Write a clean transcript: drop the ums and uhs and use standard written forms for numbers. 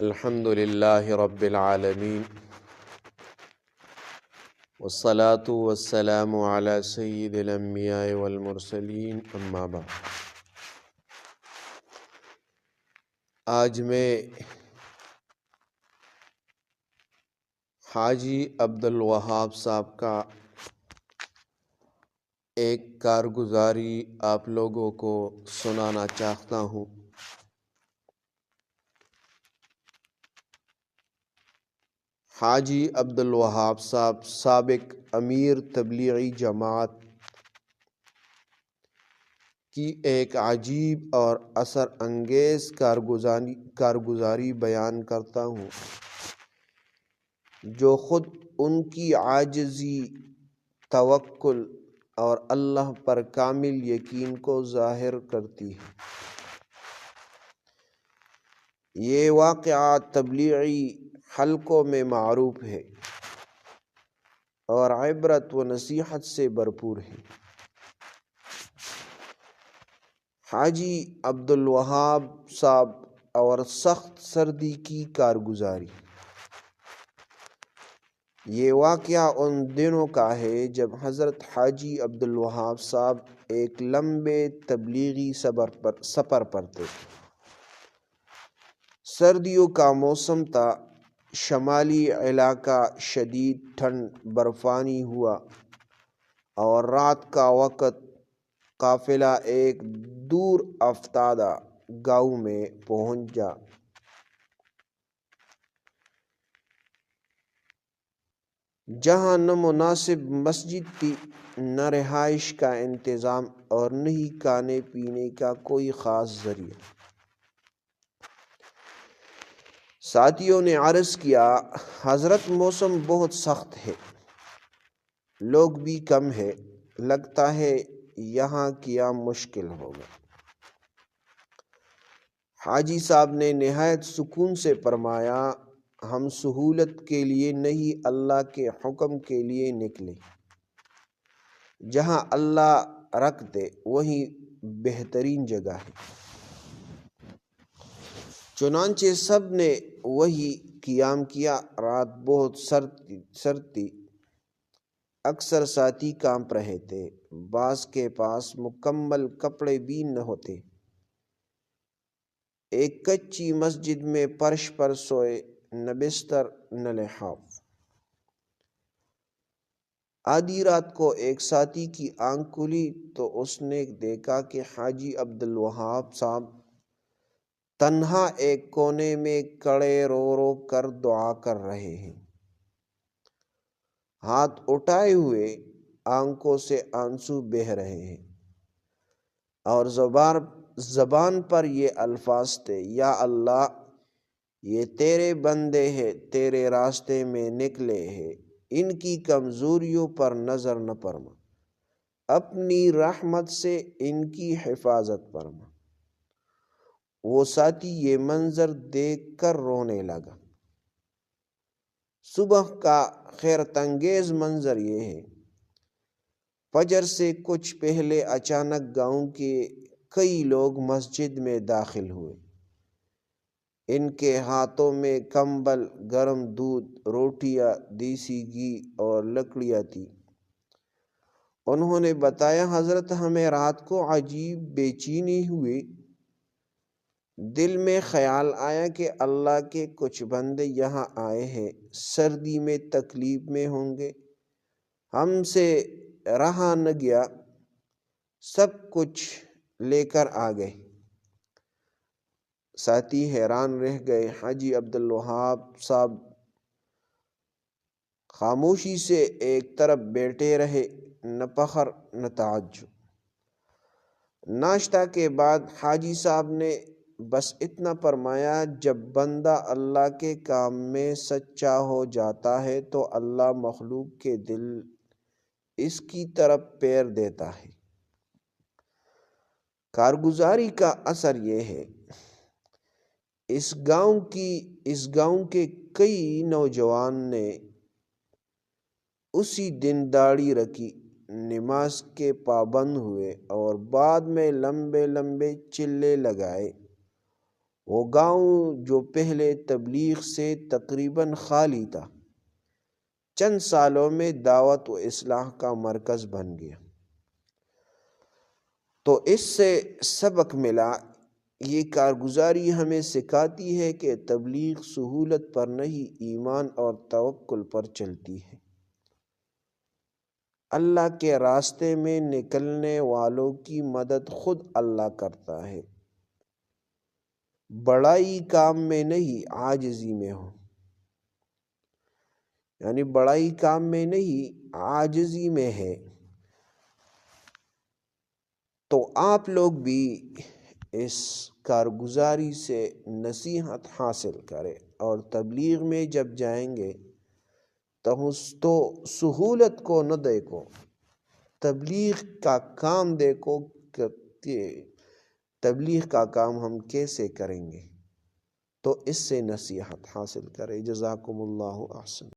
الحمد للہ رب العالمین والصلاة والسلام علی سید الانبیاء والمرسلین اما بعد۔ آج میں حاجی عبدالوہاب صاحب کا ایک کارگزاری آپ لوگوں کو سنانا چاہتا ہوں۔ حاجی عبدالوہاب صاحب سابق امیر تبلیغی جماعت کی ایک عجیب اور اثر انگیز کارگزاری بیان کرتا ہوں، جو خود ان کی عاجزی، توکل اور اللہ پر کامل یقین کو ظاہر کرتی ہے۔ یہ واقعہ تبلیغی حلقوں میں معروف ہے اور عبرت و نصیحت سے بھرپور ہے۔ حاجی عبدالوہاب صاحب اور سخت سردی کی کارگزاری۔ یہ واقعہ ان دنوں کا ہے جب حضرت حاجی عبدالوہاب صاحب ایک لمبے تبلیغی سفر پر تھے۔ سردیوں کا موسم تھا، شمالی علاقہ شدید ٹھنڈ برفانی ہوا اور رات کا وقت قافلہ ایک دور افتادہ گاؤں میں پہنچا۔ جہاں نہ مناسب مسجد تھی، نہ رہائش کا انتظام اور نہ ہی کھانے پینے کا کوئی خاص ذریعہ۔ ساتھیوں نے عرض کیا، حضرت موسم بہت سخت ہے، لوگ بھی کم ہے، لگتا ہے یہاں قیام مشکل ہوگا۔ حاجی صاحب نے نہایت سکون سے فرمایا، ہم سہولت کے لیے نہیں، اللہ کے حکم کے لیے نکلے۔ جہاں اللہ رکھ دے وہی بہترین جگہ ہے۔ چنانچہ سب نے وہی قیام کیا۔ رات بہت سرد تھی، اکثر ساتھی کانپ رہے تھے، بعض کے پاس مکمل کپڑے بھی نہ ہوتے۔ ایک کچی مسجد میں فرش پر سوئے، نہ بستر نہ لحاف۔ آدھی رات کو ایک ساتھی کی آنکھ کھلی تو اس نے دیکھا کہ حاجی عبدالوہاب صاحب تنہا ایک کونے میں کھڑے رو رو کر دعا کر رہے ہیں، ہاتھ اٹھائے ہوئے، آنکھوں سے آنسو بہہ رہے ہیں، اور زبان پر یہ الفاظ تھے، یا اللہ، یہ تیرے بندے ہیں، تیرے راستے میں نکلے ہیں، ان کی کمزوریوں پر نظر نہ فرما، اپنی رحمت سے ان کی حفاظت فرما۔ وہ ساتھی یہ منظر دیکھ کر رونے لگا۔ صبح کا حیرت انگیز منظر یہ ہے، فجر سے کچھ پہلے اچانک گاؤں کے کئی لوگ مسجد میں داخل ہوئے۔ ان کے ہاتھوں میں کمبل، گرم دودھ، روٹیاں، دیسی گھی اور لکڑیاں تھیں۔ انہوں نے بتایا، حضرت ہمیں رات کو عجیب بے چینی ہوئی، دل میں خیال آیا کہ اللہ کے کچھ بندے یہاں آئے ہیں، سردی میں تکلیف میں ہوں گے، ہم سے رہا نہ گیا، سب کچھ لے کر آ گئے۔ ساتھی حیران رہ گئے۔ حاجی عبدالوہاب صاحب خاموشی سے ایک طرف بیٹھے رہے، نہ فخر نہ تعجب۔ ناشتہ کے بعد حاجی صاحب نے بس اتنا فرمایا، جب بندہ اللہ کے کام میں سچا ہو جاتا ہے تو اللہ مخلوق کے دل اس کی طرف پھیر دیتا ہے۔ کارگزاری کا اثر یہ ہے، اس گاؤں کے کئی نوجوان نے اسی دن داڑھی رکھی، نماز کے پابند ہوئے اور بعد میں لمبے لمبے چلے لگائے۔ وہ گاؤں جو پہلے تبلیغ سے تقریباً خالی تھا، چند سالوں میں دعوت و اصلاح کا مرکز بن گیا۔ تو اس سے سبق ملا، یہ کارگزاری ہمیں سکھاتی ہے کہ تبلیغ سہولت پر نہیں، ایمان اور توکل پر چلتی ہے۔ اللہ کے راستے میں نکلنے والوں کی مدد خود اللہ کرتا ہے۔ بڑائی کام میں نہیں، عاجزی میں ہو، یعنی بڑائی کام میں نہیں، عاجزی میں ہے۔ تو آپ لوگ بھی اس کارگزاری سے نصیحت حاصل کریں، اور تبلیغ میں جب جائیں گے تو سہولت کو نہ دیکھو، تبلیغ کا کام دیکھو کہ تبلیغ کا کام ہم کیسے کریں گے، تو اس سے نصیحت حاصل کریں۔ جزاکم اللہ احسن۔